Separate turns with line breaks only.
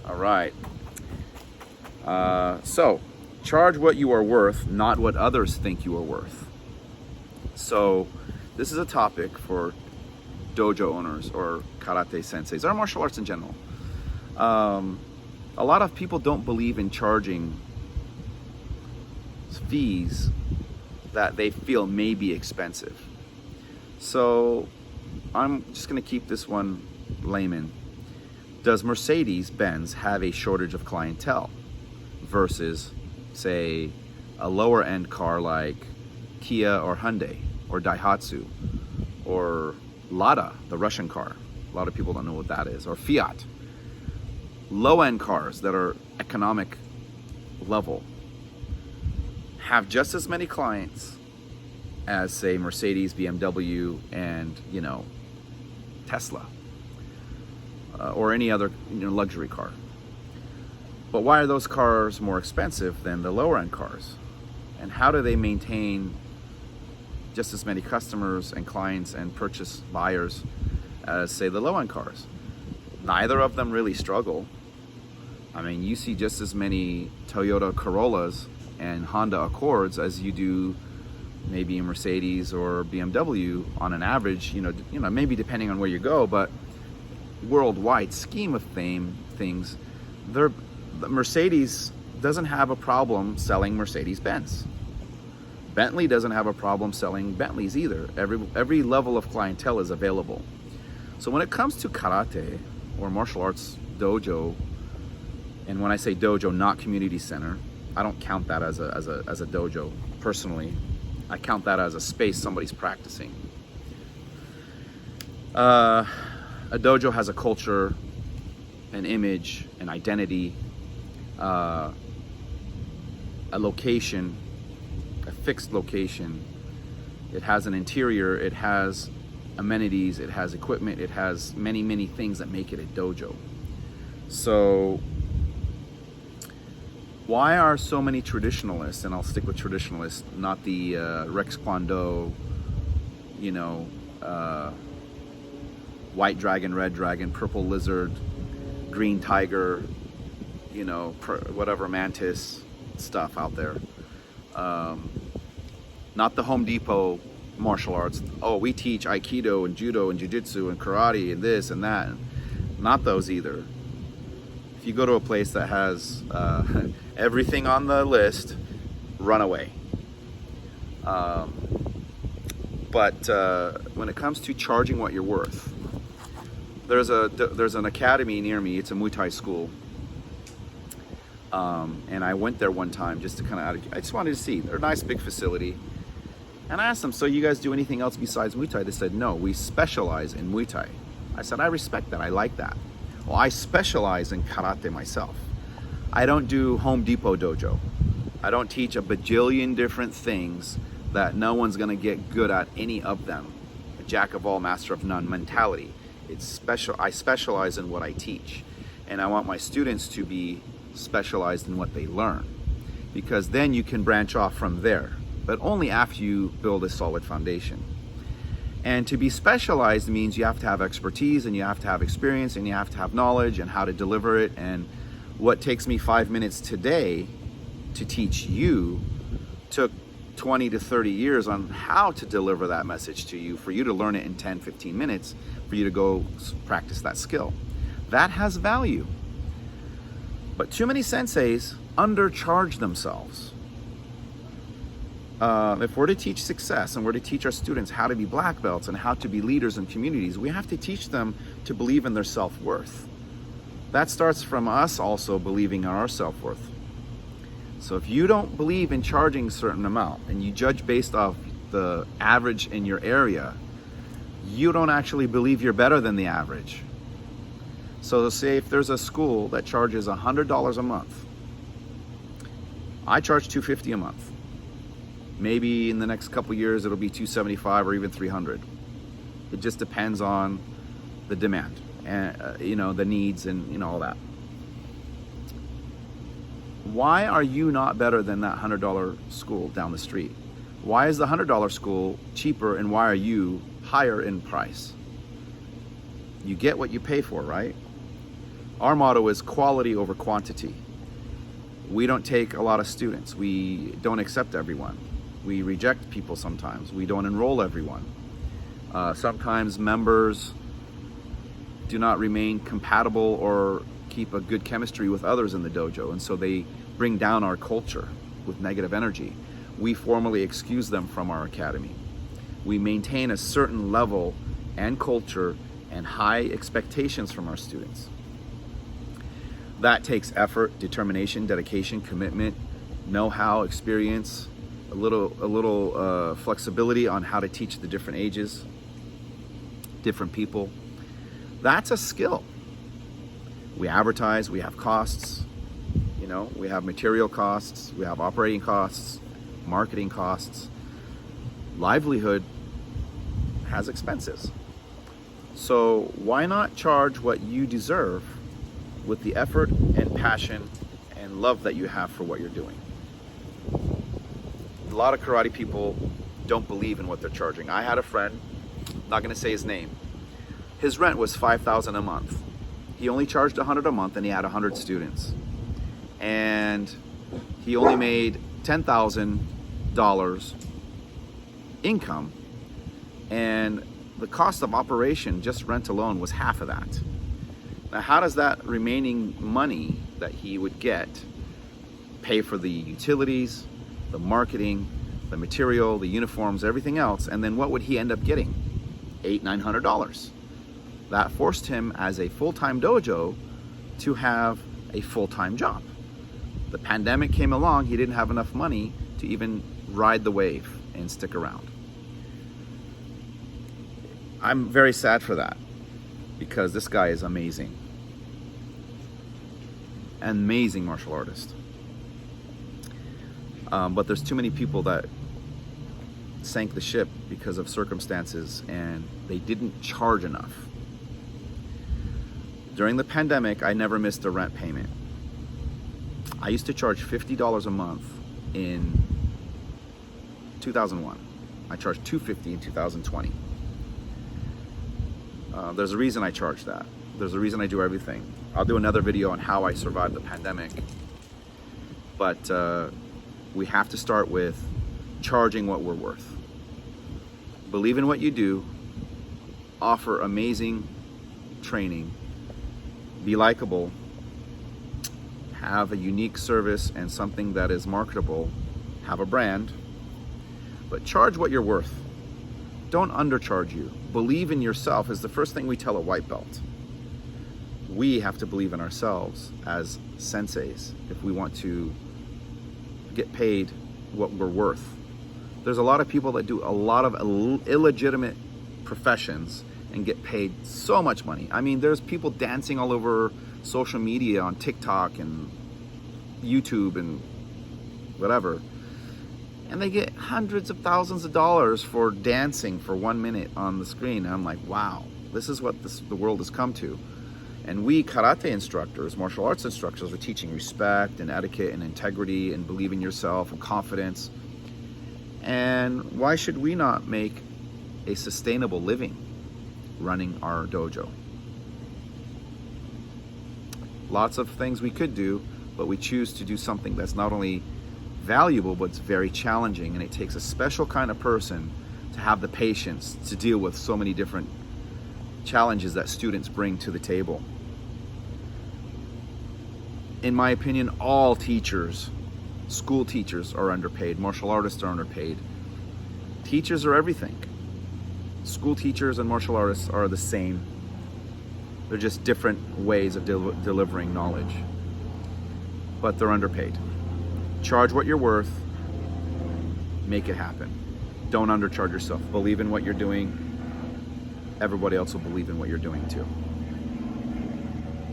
All right. So, charge what you are worth, not what others think you are worth. So, this is a topic for dojo owners or karate senseis or martial arts in general. A lot of people don't believe in charging fees that they feel may be expensive. So, I'm just going to keep this one layman. Does Mercedes-Benz have a shortage of clientele versus, say, a lower end car like Kia or Hyundai or Daihatsu or Lada, the Russian car? A lot of people don't know what that is. Or Fiat. Low end cars that are economic level have just as many clients as, say, Mercedes, BMW, and, Tesla. Or any other luxury car. But why are those cars more expensive than the lower end cars? And how do they maintain just as many customers and clients and purchase buyers as, say, the low end cars? Neither of them really struggle. I mean, you see just as many Toyota Corollas and Honda Accords as you do maybe a Mercedes or BMW on an average, maybe depending on where you go, but worldwide scheme of things, the Mercedes doesn't have a problem selling Mercedes-Benz. Bentley doesn't have a problem selling Bentleys either. Every level of clientele is available. So when it comes to karate or martial arts dojo, and when I say dojo, not community center, I don't count that as a dojo personally. I count that as a space somebody's practicing. A dojo has a culture, an image, an identity, a location, a fixed location. It has an interior, it has amenities, it has equipment, it has many, many things that make it a dojo. So, why are so many traditionalists, and I'll stick with traditionalists, not the Rex Kwon Do, white dragon, red dragon, purple lizard, green tiger, whatever mantis stuff out there. Not the Home Depot martial arts. Oh, we teach Aikido and Judo and Jiu-Jitsu and Karate and this and that. Not those either. If you go to a place that has everything on the list, run away. But when it comes to charging what you're worth, there's an academy near me. It's a Muay Thai school, and I went there one time just to I just wanted to see. They're a nice big facility, and I asked them, "So you guys do anything else besides Muay Thai?" They said, "No, we specialize in Muay Thai." I said, "I respect that. I like that." Well, I specialize in karate myself. I don't do Home Depot dojo. I don't teach a bajillion different things that no one's gonna get good at any of them. A jack of all, master of none mentality. It's special. I specialize in what I teach, and I want my students to be specialized in what they learn, because then you can branch off from there, but only after you build a solid foundation. And to be specialized means you have to have expertise, and you have to have experience, and you have to have knowledge and how to deliver it. And what takes me 5 minutes today to teach you took 20 to 30 years on how to deliver that message to you, for you to learn it in 10, 15 minutes, for you to go practice that skill. That has value. But too many senseis undercharge themselves. If we're to teach success and we're to teach our students how to be black belts and how to be leaders in communities, we have to teach them to believe in their self-worth. That starts from us also believing in our self-worth. So if you don't believe in charging a certain amount and you judge based off the average in your area, you don't actually believe you're better than the average. So say if there's a school that charges $100 a month, I charge $250 a month. Maybe in the next couple years it'll be $275 or even $300. It just depends on the demand and the needs and all that. Why are you not better than that $100 school down the street? Why is the $100 school cheaper, and why are you higher in price? You get what you pay for, right? Our motto is quality over quantity. We don't take a lot of students. We don't accept everyone. We reject people sometimes. We don't enroll everyone. Sometimes members do not remain compatible or keep a good chemistry with others in the dojo, and so they bring down our culture with negative energy. We formally excuse them from our academy. We maintain a certain level and culture and high expectations from our students. That takes effort, determination, dedication, commitment, know-how, experience, a little flexibility on how to teach the different ages, different people. That's a skill. We advertise, we have costs, we have material costs, we have operating costs, marketing costs. Livelihood has expenses. So why not charge what you deserve with the effort and passion and love that you have for what you're doing? A lot of karate people don't believe in what they're charging. I had a friend, not gonna say his name. His rent was $5,000 a month. He only charged $100 a month and he had 100 students. And he only made $10,000 income, and the cost of operation, just rent alone, was half of that. Now, how does that remaining money that he would get pay for the utilities, the marketing, the material, the uniforms, everything else? And then what would he end up getting? $800-900. That forced him as a full-time dojo to have a full-time job. The pandemic came along, he didn't have enough money to even ride the wave and stick around. I'm very sad for that, because this guy is amazing. An amazing martial artist. But there's too many people that sank the ship because of circumstances and they didn't charge enough. During the pandemic, I never missed a rent payment. I used to charge $50 a month in 2001. I charged $250 in 2020. There's a reason I charge that. There's a reason I do everything. I'll do another video on how I survived the pandemic. But we have to start with charging what we're worth. Believe in what you do, offer amazing training, be likable, have a unique service and something that is marketable, have a brand, but charge what you're worth. Don't undercharge you. Believe in yourself is the first thing we tell a white belt. We have to believe in ourselves as senseis if we want to get paid what we're worth. There's a lot of people that do a lot of illegitimate professions and get paid so much money. I mean, there's people dancing all over social media on TikTok and YouTube and whatever, and they get hundreds of thousands of dollars for dancing for 1 minute on the screen. And I'm like, wow, this is what the world has come to. And we karate instructors, martial arts instructors, are teaching respect and etiquette and integrity and believe in yourself and confidence. And why should we not make a sustainable living running our dojo? Lots of things we could do, but we choose to do something that's not only valuable, but it's very challenging, and it takes a special kind of person to have the patience to deal with so many different challenges that students bring to the table. In my opinion, all teachers, school teachers, are underpaid. Martial artists are underpaid. Teachers are everything. School teachers and martial artists are the same. They're just different ways of delivering knowledge, but they're underpaid. Charge what you're worth, make it happen. Don't undercharge yourself. Believe in what you're doing. Everybody else will believe in what you're doing too.